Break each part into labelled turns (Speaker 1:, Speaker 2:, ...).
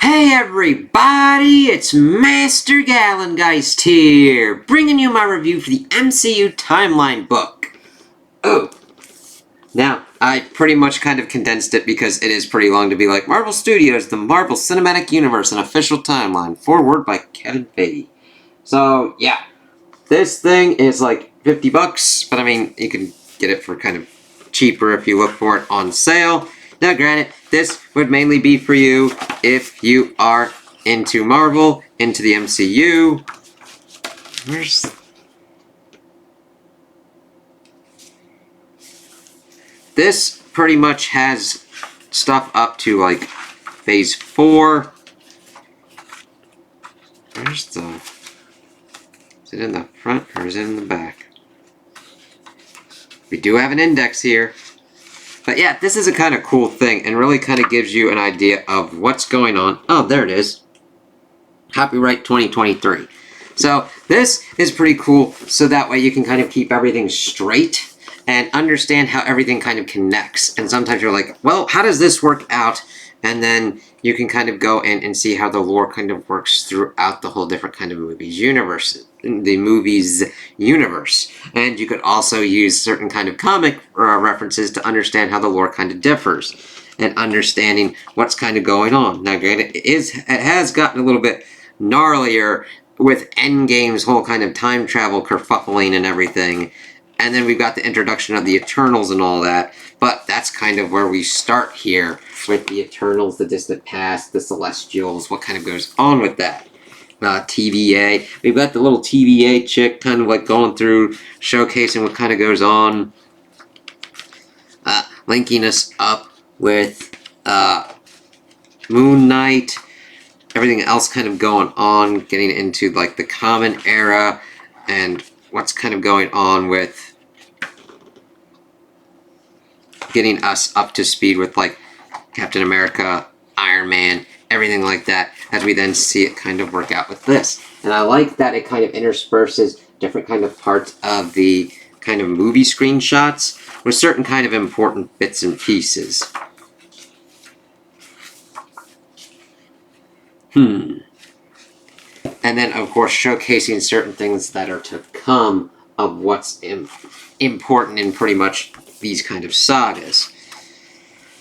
Speaker 1: Hey everybody, it's Master Gallengeist here, bringing you my review for the MCU Timeline book. Oh, now, I pretty much kind of condensed it because it is pretty long to be like Marvel Studios, the Marvel Cinematic Universe, an official timeline, foreword by Kevin Feige. So, yeah, this thing is like $50, but I mean, you can get it for kind of cheaper if you look for it on sale. Now, granted, this would mainly be for you if you are into Marvel, into the MCU. This pretty much has stuff up to, like, Phase 4. Where's the... Is it in the front or is it in the back? We do have an index here. But yeah, this is a kind of cool thing and really kind of gives you an idea of what's going on. Oh, there it is. Copyright 2023. So this is pretty cool, so that way you can kind of keep everything straight and understand how everything kind of connects. And sometimes you're like, well, how does this work out? And then you can kind of go in and see how the lore kind of works throughout the whole different kind of movies universe. The movies universe. And you could also use certain kind of comic references to understand how the lore kind of differs. And understanding what's kind of going on. Now granted, it has gotten a little bit gnarlier with Endgame's whole kind of time travel kerfuffling and everything. And then we've got the introduction of the Eternals and all that. But that's kind of where we start here with the Eternals, the distant past, the Celestials, what kind of goes on with that. TVA. We've got the little TVA chick kind of like going through, showcasing what kind of goes on. Linking us up with Moon Knight. Everything else kind of going on, getting into like the Common Era and what's kind of going on with getting us up to speed with like Captain America, Iron Man, everything like that, as we then see it kind of work out with this. And I like that it kind of intersperses different kind of parts of the kind of movie screenshots with certain kind of important bits and pieces. And then, of course, showcasing certain things that are to come of what's important in pretty much these kind of sagas.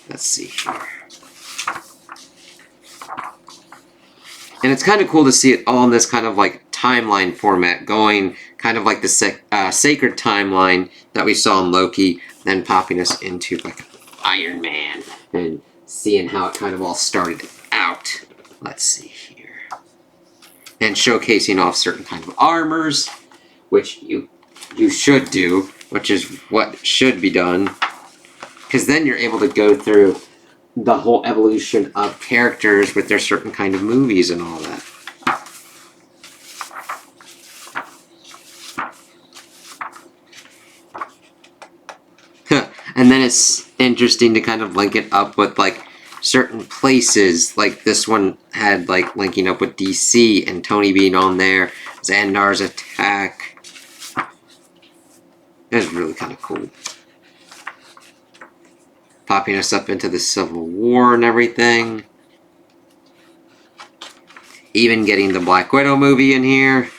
Speaker 1: Let's see here. And it's kind of cool to see it all in this kind of like timeline format, going kind of like the sacred timeline that we saw in Loki, then popping us into like Iron Man and seeing how it kind of all started out. Let's see here. And showcasing off certain kind of armors, which you should do, which is what should be done. Because then you're able to go through the whole evolution of characters with their certain kind of movies and all that. And then it's interesting to kind of link it up with like certain places, like this one had like linking up with DC and Tony being on there, Xandar's attack. It was really kind of cool. Popping us up into the Civil War and everything. Even getting the Black Widow movie in here.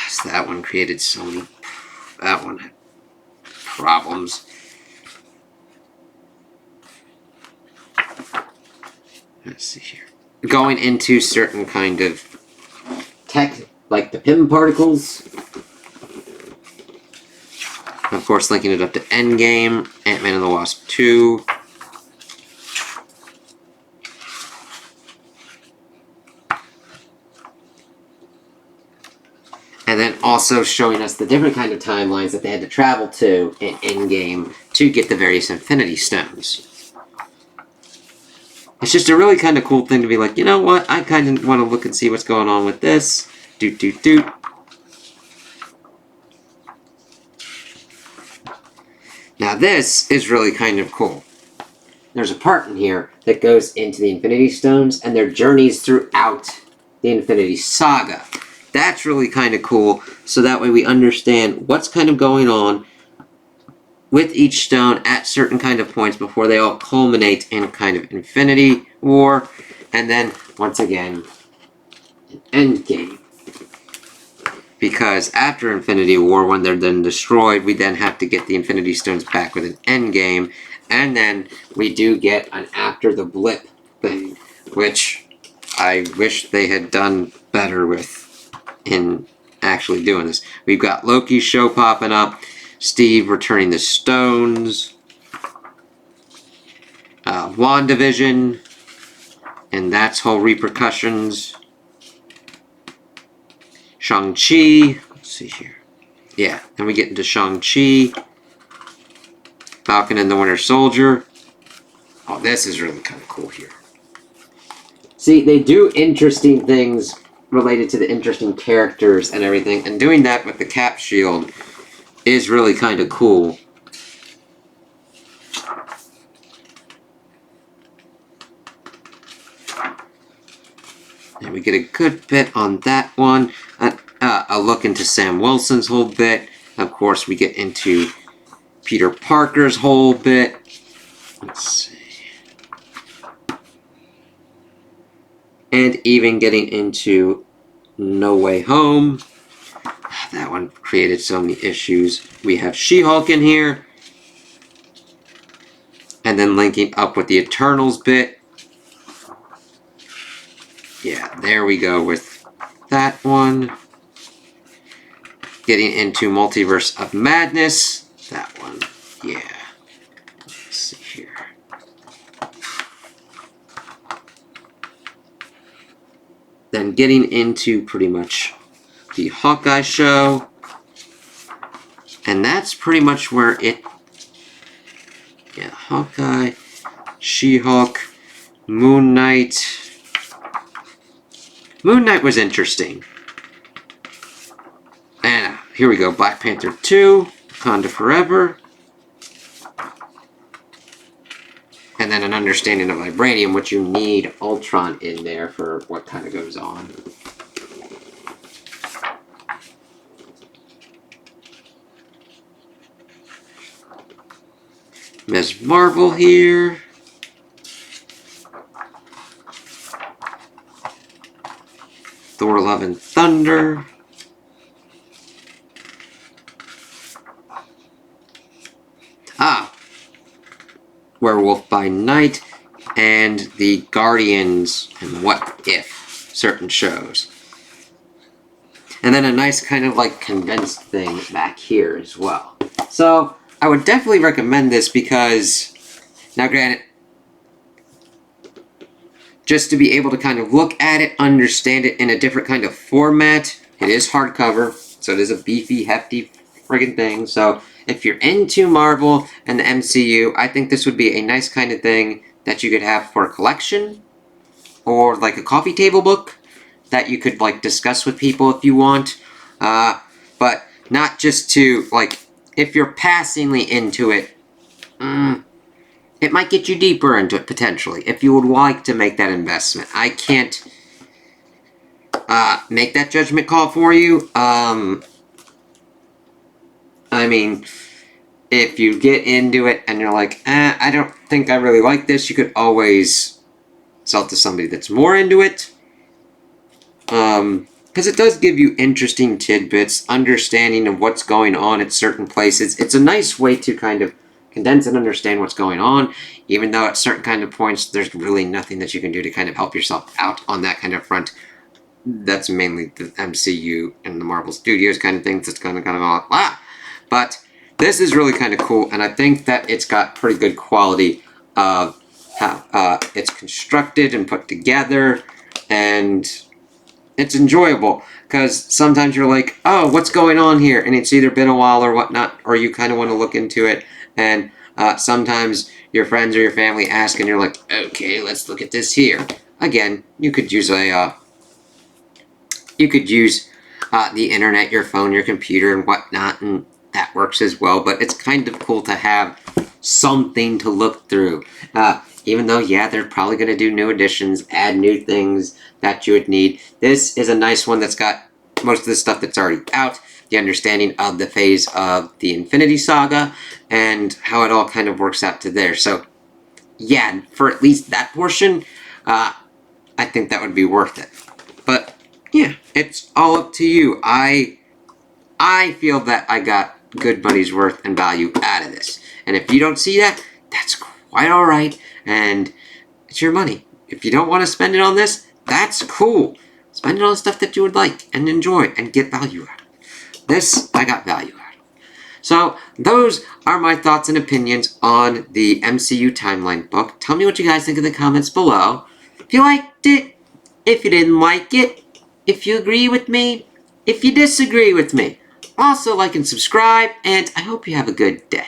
Speaker 1: So that one created so many... That one had problems. Let's see here. Going into certain kind of tech, like the PIM particles. Of course, linking it up to Endgame, Ant-Man and the Wasp 2. And then also showing us the different kind of timelines that they had to travel to in Endgame to get the various Infinity Stones. It's just a really kind of cool thing to be like, you know what, I kind of want to look and see what's going on with this. Doot, doot, doot. Now this is really kind of cool. There's a part in here that goes into the Infinity Stones and their journeys throughout the Infinity Saga. That's really kind of cool, so that way we understand what's kind of going on with each stone at certain kind of points before they all culminate in kind of Infinity War. And then, once again, an Endgame. Because after Infinity War, when they're then destroyed, we then have to get the Infinity Stones back with an Endgame. And then we do get an After the Blip thing, which I wish they had done better with in actually doing this. We've got Loki's show popping up, Steve returning the stones, WandaVision, and that's whole repercussions. Shang-Chi, let's see here. Yeah, then we get into Shang-Chi, Falcon and the Winter Soldier. Oh, this is really kind of cool here. See, they do interesting things related to the interesting characters and everything, and doing that with the Cap Shield is really kind of cool. And we get a good bit on that one. A look into Sam Wilson's whole bit. Of course, we get into Peter Parker's whole bit. Let's see. And even getting into No Way Home. That one created so many issues. We have She-Hulk in here. And then linking up with the Eternals bit. Yeah, there we go with that one. Getting into Multiverse of Madness. That one, yeah. Let's see here. Then getting into pretty much the Hawkeye show. And that's pretty much where it... Yeah, Hawkeye, She-Hulk, Moon Knight. Moon Knight was interesting. And here we go, Black Panther 2, Wakanda Forever. And then an understanding of vibranium, which you need Ultron in there for what kind of goes on. Ms. Marvel here. Thor Love and Thunder. Werewolf by Night, and the Guardians and What If certain shows. And then a nice kind of like condensed thing back here as well. So I would definitely recommend this because, now granted, just to be able to kind of look at it, understand it in a different kind of format. It is hardcover, so it is a beefy, hefty friggin' thing. So if you're into Marvel and the MCU, I think this would be a nice kind of thing that you could have for a collection, or like a coffee table book that you could like discuss with people if you want. But not just to, like, if you're passingly into it, it might get you deeper into it potentially, if you would like to make that investment. I can't make that judgment call for you. I mean, if you get into it and you're like, I don't think I really like this, you could always sell it to somebody that's more into it. Because it does give you interesting tidbits, understanding of what's going on at certain places. It's a nice way to kind of condense and understand what's going on, even though at certain kind of points, there's really nothing that you can do to kind of help yourself out on that kind of front. That's mainly the MCU and the Marvel Studios kind of things that's kind of all, But this is really kind of cool, and I think that it's got pretty good quality of how it's constructed and put together, and it's enjoyable, because sometimes you're like, oh, what's going on here? And it's either been a while or whatnot, or you kind of want to look into it, and sometimes your friends or your family ask, and you're like, okay, let's look at this here. Again, you could use the internet, your phone, your computer, and whatnot, and that works as well, but it's kind of cool to have something to look through. Even though, yeah, they're probably going to do new additions, add new things that you would need. This is a nice one that's got most of the stuff that's already out, the understanding of the phase of the Infinity Saga, and how it all kind of works out to there. So, yeah, for at least that portion, I think that would be worth it. But yeah, it's all up to you. I feel that I got good money's worth and value out of this. And if you don't see that, that's quite alright. And it's your money. If you don't want to spend it on this, that's cool. Spend it on stuff that you would like and enjoy and get value out of. This, I got value out of. So, those are my thoughts and opinions on the MCU Timeline book. Tell me what you guys think in the comments below. If you liked it, if you didn't like it, if you agree with me, if you disagree with me. Also, like and subscribe, and I hope you have a good day.